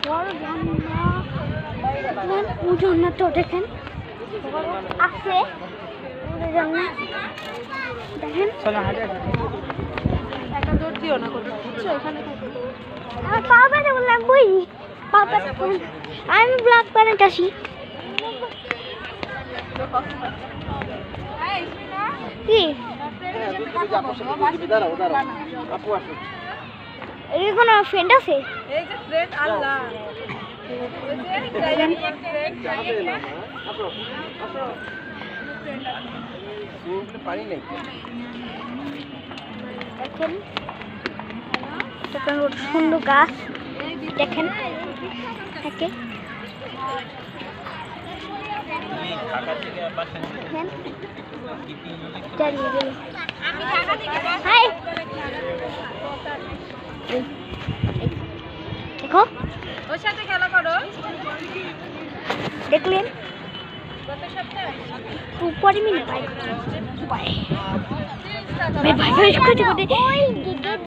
বড় ঝর্ণা, ওই ঝর্ণাটা দেখেন আছে, দেখেন আমার পা ব্যথা বললাম বই পা ব্যথা, আমি ব্লক বানাতে আসি। কি কোনো ফ্রেন্ড আছে? দেখেন সুন্দর গাছ, দেখেন দেখো ওর সাথে খেলা করো, দেখলেন উপরে মিনিট ভাই ভাই ভাই